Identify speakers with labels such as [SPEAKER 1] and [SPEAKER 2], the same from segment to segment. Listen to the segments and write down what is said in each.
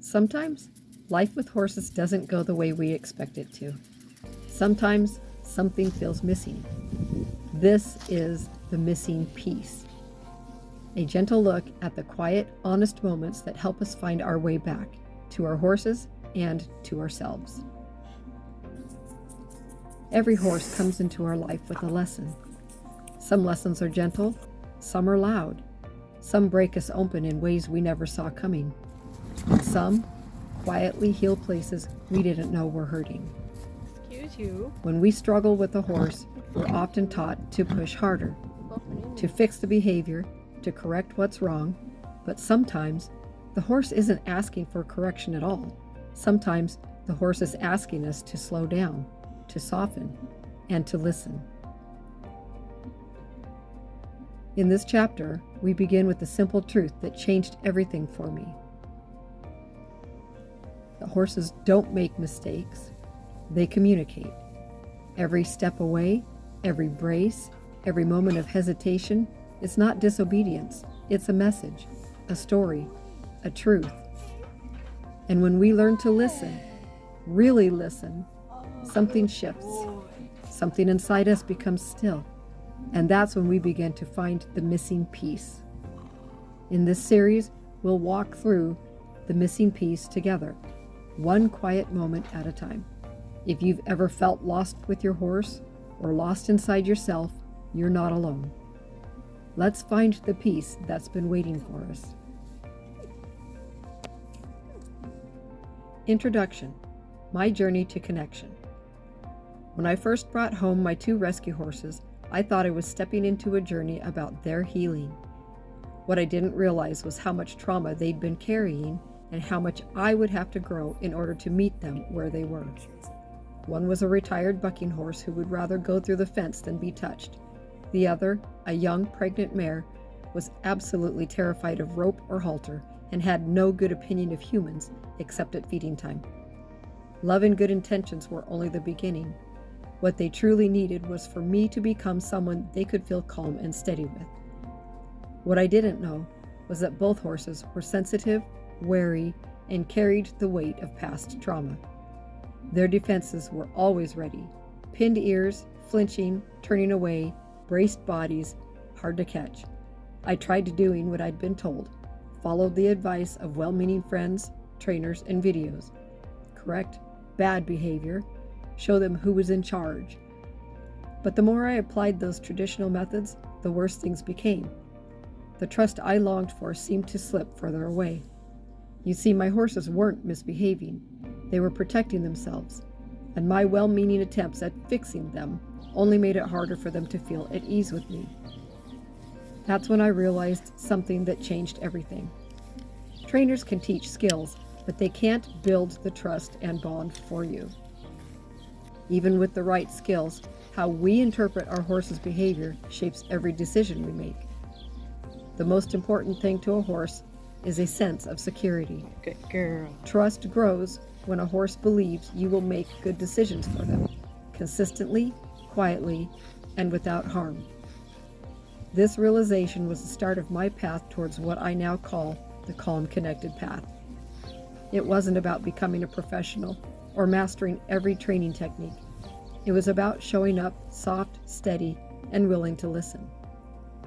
[SPEAKER 1] Sometimes life with horses doesn't go the way we expect it to. Sometimes something feels missing. This is the missing piece. A gentle look at the quiet, honest moments that help us find our way back to our horses and to ourselves. Every horse comes into our life with a lesson. Some lessons are gentle, some are loud. Some break us open in ways we never saw coming. And some quietly heal places we didn't know were hurting.
[SPEAKER 2] Excuse you.
[SPEAKER 1] When we struggle with a horse, we're often taught to push harder, to fix the behavior, to correct what's wrong. But sometimes the horse isn't asking for correction at all. Sometimes the horse is asking us to slow down, to soften, and to listen. In this chapter, we begin with the simple truth that changed everything for me. The horses don't make mistakes, they communicate. Every step away, every brace, every moment of hesitation, it's not disobedience, it's a message, a story, a truth. And when we learn to listen, really listen, something shifts. Something inside us becomes still. And that's when we begin to find the missing piece. In this series, we'll walk through the missing piece together, one quiet moment at a time. If you've ever felt lost with your horse or lost inside yourself, you're not alone. Let's find the piece that's been waiting for us. Introduction: My journey to connection. When I first brought home my 2 rescue horses, I thought I was stepping into a journey about their healing. What I didn't realize was how much trauma they'd been carrying and how much I would have to grow in order to meet them where they were. One was a retired bucking horse who would rather go through the fence than be touched. The other, a young pregnant mare, was absolutely terrified of rope or halter and had no good opinion of humans except at feeding time. Love and good intentions were only the beginning. What they truly needed was for me to become someone they could feel calm and steady with. What I didn't know was that both horses were sensitive, wary, and carried the weight of past trauma. Their defenses were always ready: pinned ears, flinching, turning away, braced bodies, hard to catch. I tried doing what I'd been told, followed the advice of well-meaning friends, trainers, and videos. Correct bad behavior, show them who was in charge. But the more I applied those traditional methods, the worse things became. The trust I longed for seemed to slip further away. You see, my horses weren't misbehaving. They were protecting themselves, and my well-meaning attempts at fixing them only made it harder for them to feel at ease with me. That's when I realized something that changed everything. Trainers can teach skills, but they can't build the trust and bond for you. Even with the right skills, how we interpret our horse's behavior shapes every decision we make. The most important thing to a horse is a sense of security.
[SPEAKER 2] Good girl.
[SPEAKER 1] Trust grows when a horse believes you will make good decisions for them, consistently, quietly, and without harm. This realization was the start of my path towards what I now call the calm, connected path. It wasn't about becoming a professional or mastering every training technique. It was about showing up soft, steady, and willing to listen.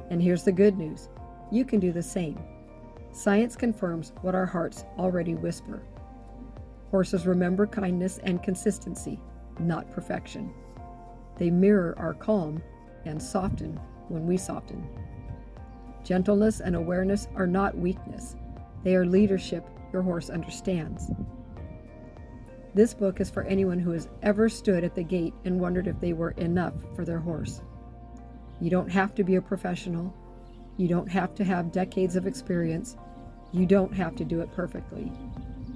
[SPEAKER 1] And here's the good news: you can do the same. Science confirms what our hearts already whisper. Horses remember kindness and consistency, not perfection. They mirror our calm and soften when we soften. Gentleness and awareness are not weakness. They are leadership your horse understands. This book is for anyone who has ever stood at the gate and wondered if they were enough for their horse. You don't have to be a professional. You don't have to have decades of experience. You don't have to do it perfectly.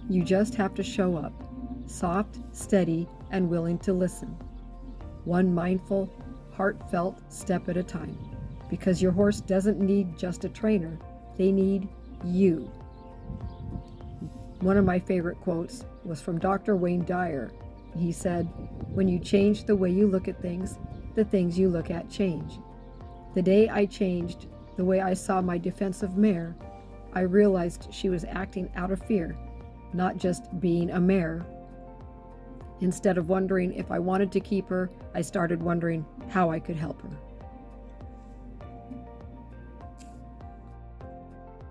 [SPEAKER 1] You just have to show up, soft, steady, and willing to listen. One mindful, heartfelt step at a time. Because your horse doesn't need just a trainer. They need you. One of my favorite quotes was from Dr. Wayne Dyer. He said, "When you change the way you look at things, the things you look at change." The day I changed the way I saw my defensive mare, I realized she was acting out of fear, not just being a mare. Instead of wondering if I wanted to keep her, I started wondering how I could help her.